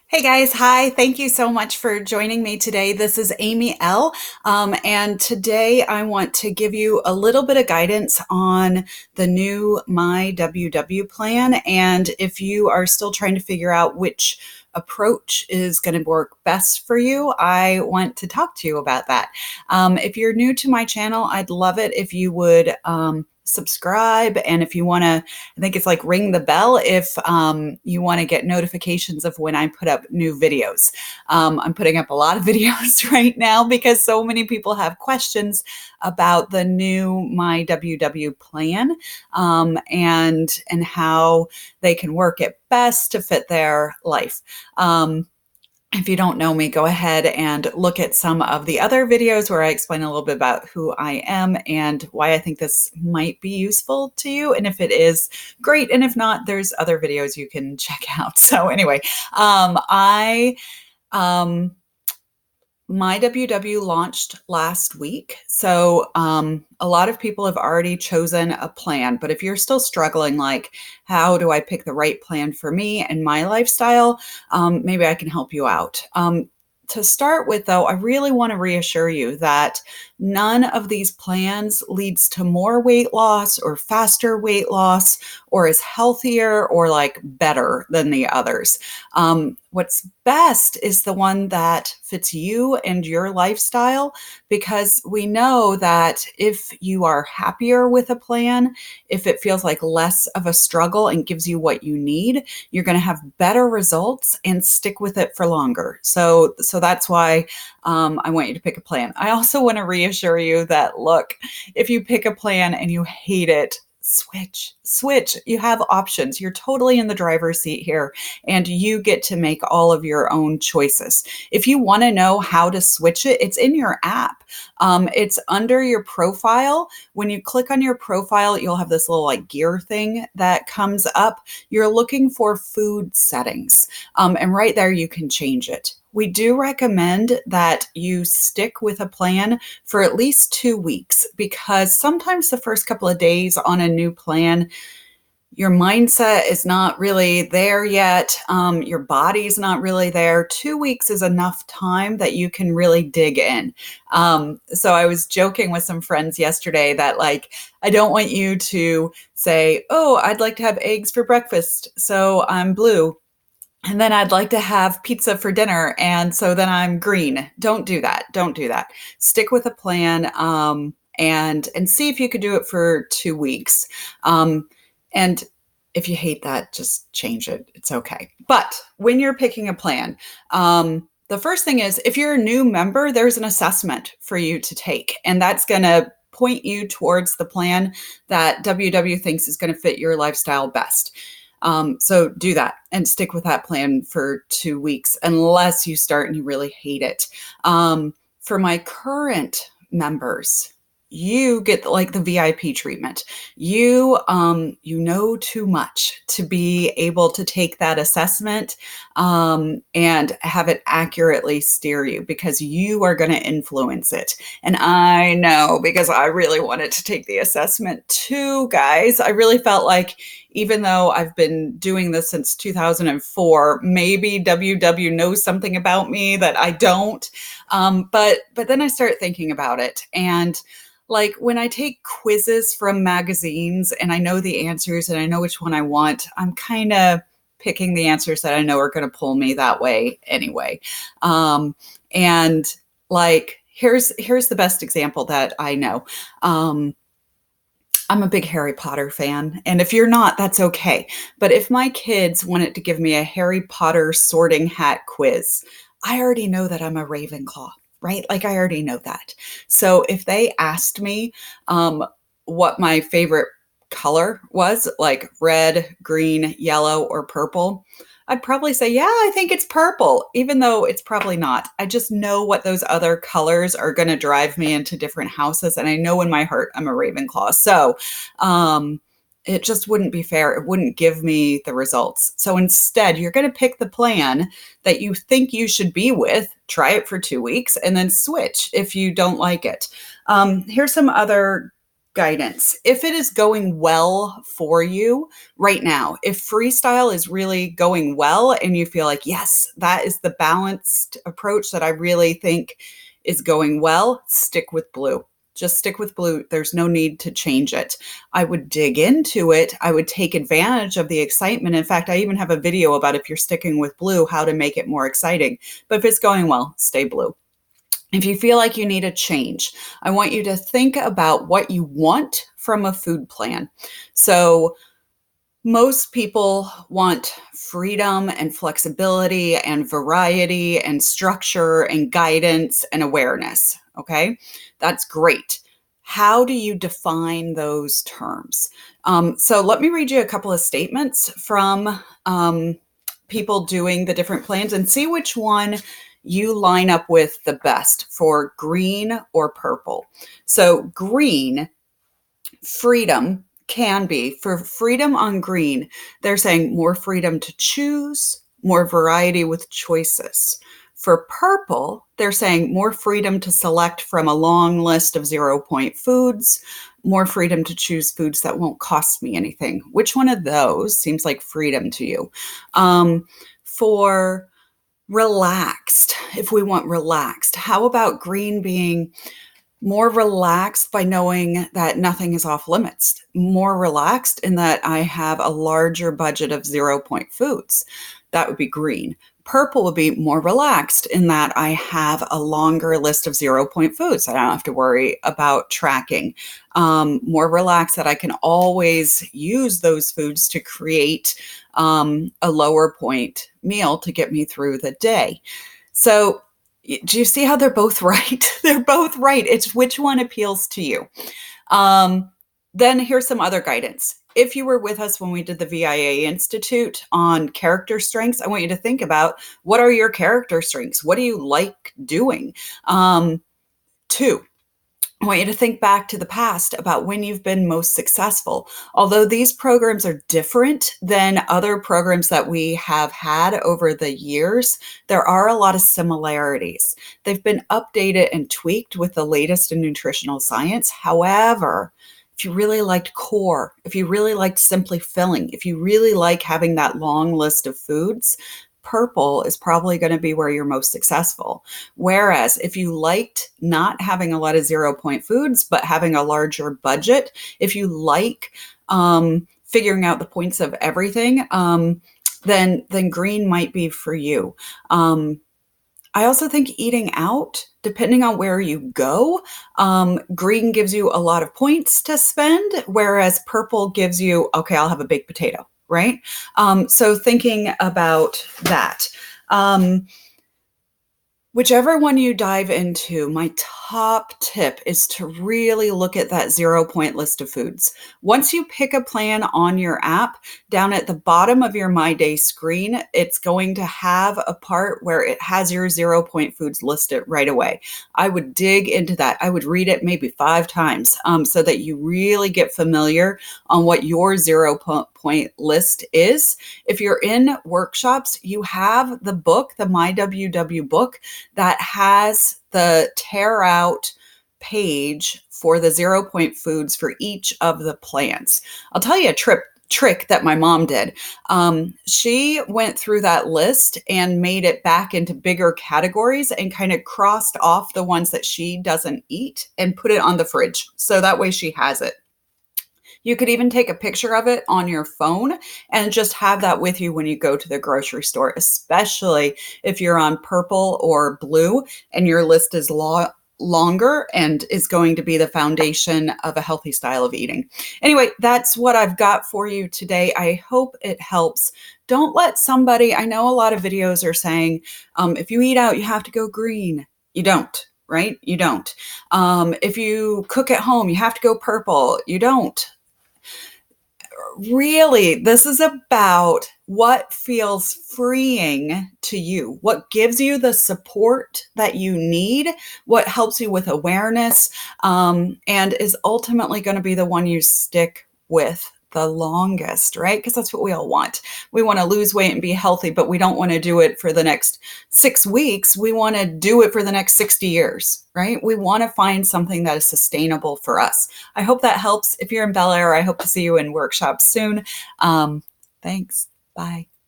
Hey guys, hi. Thank you so much for joining me today. This is Amy L. And today I want to give you a little bit of guidance on the new MyWW plan. And if you are still trying to figure out which approach is going to work best for you, I want to talk to you about that. If you're new to my channel, I'd love it if you would subscribe. And if you want to, I think it's like ring the bell if you want to get notifications of when I put up new videos. I'm putting up a lot of videos right now because so many people have questions about the new MyWW plan and how they can work it best to fit their life. If you don't know me, go ahead and look at some of the other videos where I explain a little bit about who I am and why I think this might be useful to you. And if it is, great. And if not, there's other videos you can check out. So anyway, I MyWW launched last week. So a lot of people have already chosen a plan. But if you're still struggling, like, how do I pick the right plan for me and my lifestyle? Maybe I can help you out. To start with, though, I really want to reassure you that none of these plans leads to more weight loss or faster weight loss or is healthier or like better than the others. What's best is the one that fits you and your lifestyle, because we know that if you are happier with a plan, if it feels like less of a struggle and gives you what you need, you're going to have better results and stick with it for longer. So that's why I want you to pick a plan. I also want to reassure you that, look, if you pick a plan and you hate it, switch. You have options. You're totally in the driver's seat here, and you get to make all of your own choices. If you want to know how to switch it, it's in your app. It's under your profile. When you click on your profile, you'll have this little like gear thing that comes up. You're looking for food settings. And right there, you can change it. We do recommend that you stick with a plan for at least 2 weeks, because sometimes the first couple of days on a new plan, your mindset is not really there yet. Your body's not really there. 2 weeks is enough time that you can really dig in. So I was joking with some friends yesterday that, like, I don't want you to say, oh, I'd like to have eggs for breakfast, so I'm blue. And then I'd like to have pizza for dinner, and so then I'm green. Don't do that. Don't do that. Stick with a plan, and see if you could do it for 2 weeks. And if you hate that, just change it. It's okay. But when you're picking a plan, the first thing is, if you're a new member, there's an assessment for you to take, and that's going to point you towards the plan that WW thinks is going to fit your lifestyle best. So do that and stick with that plan for 2 weeks, unless you start and you really hate it. For my current members, you get like the VIP treatment. You know too much to be able to take that assessment and have it accurately steer you, because you are going to influence it. And I know, because I really wanted to take the assessment too, guys. I really felt like, even though I've been doing this since 2004, maybe WW knows something about me that I don't. But then I start thinking about it, and like, when I take quizzes from magazines and I know the answers and I know which one I want, I'm kind of picking the answers that I know are going to pull me that way anyway. And like, here's the best example that I know. I'm a big Harry Potter fan, and if you're not, that's okay. But if my kids wanted to give me a Harry Potter sorting hat quiz, I already know that I'm a Ravenclaw, right? Like, I already know that. So if they asked me what my favorite color was, like red, green, yellow, or purple, I'd probably say, yeah, I think it's purple, even though it's probably not. I just know what those other colors are going to drive me into different houses. And I know in my heart I'm a Ravenclaw. So it just wouldn't be fair. It wouldn't give me the results. So instead, you're going to pick the plan that you think you should be with, try it for 2 weeks, and then switch if you don't like it. Here's some other guidance. If it is going well for you right now, if freestyle is really going well and you feel like, yes, that is the balanced approach that I really think is going well, stick with blue. Just stick with blue. There's no need to change it. I would dig into it. I would take advantage of the excitement. In fact, I even have a video about if you're sticking with blue, how to make it more exciting. But if it's going well, stay blue. If you feel like you need a change, I want you to think about what you want from a food plan. So most people want freedom and flexibility and variety and structure and guidance and awareness. Okay, that's great. How do you define those terms? So let me read you a couple of statements from people doing the different plans and see which one you line up with the best for green or purple. So green, freedom can be, for freedom on green, they're saying more freedom to choose, more variety with choices. For purple, they're saying more freedom to select from a long list of 0-point foods, more freedom to choose foods that won't cost me anything. Which one of those seems like freedom to you? For relaxed, if we want relaxed, how about green being more relaxed by knowing that nothing is off limits, more relaxed in that I have a larger budget of 0-point foods? That would be green. Purple would be more relaxed in that I have a longer list of 0-point foods that I don't have to worry about tracking. More relaxed that I can always use those foods to create a lower point meal to get me through the day. So do you see how they're both right? They're both right. It's which one appeals to you. Then here's some other guidance. If you were with us when we did the VIA Institute on character strengths, I want you to think about, what are your character strengths? What do you like doing? 2, I want you to think back to the past about when you've been most successful. Although these programs are different than other programs that we have had over the years, there are a lot of similarities. They've been updated and tweaked with the latest in nutritional science. However, if you really liked core, if you really liked simply filling, if you really like having that long list of foods, purple is probably going to be where you're most successful. Whereas if you liked not having a lot of 0-point foods, but having a larger budget, if you like figuring out the points of everything, then green might be for you. I also think eating out, depending on where you go, green gives you a lot of points to spend, whereas purple gives you, okay, I'll have a baked potato, right? So thinking about that. Whichever one you dive into, my top tip is to really look at that 0-point list of foods. Once you pick a plan on your app, down at the bottom of your My Day screen, it's going to have a part where it has your 0-point foods listed right away. I would dig into that. I would read it maybe 5 times so that you really get familiar on what your 0-point list is. If you're in workshops, you have the book, the MyWW book, that has the tear out page for the 0-point foods for each of the plans. I'll tell you a trick that my mom did. She went through that list and made it back into bigger categories and kind of crossed off the ones that she doesn't eat and put it on the fridge. So that way she has it. You could even take a picture of it on your phone and just have that with you when you go to the grocery store, especially if you're on purple or blue and your list is longer and is going to be the foundation of a healthy style of eating. Anyway, that's what I've got for you today. I hope it helps. Don't let somebody, I know a lot of videos are saying, if you eat out, you have to go green. You don't, right? You don't. If you cook at home, you have to go purple. You don't. Really, this is about what feels freeing to you, what gives you the support that you need, what helps you with awareness, and is ultimately going to be the one you stick with the longest, right? Because that's what we all want. We want to lose weight and be healthy, but we don't want to do it for the next 6 weeks. We want to do it for the next 60 years, right? We want to find something that is sustainable for us. I hope that helps. If you're in Bel Air, I hope to see you in workshops soon. Thanks. Bye.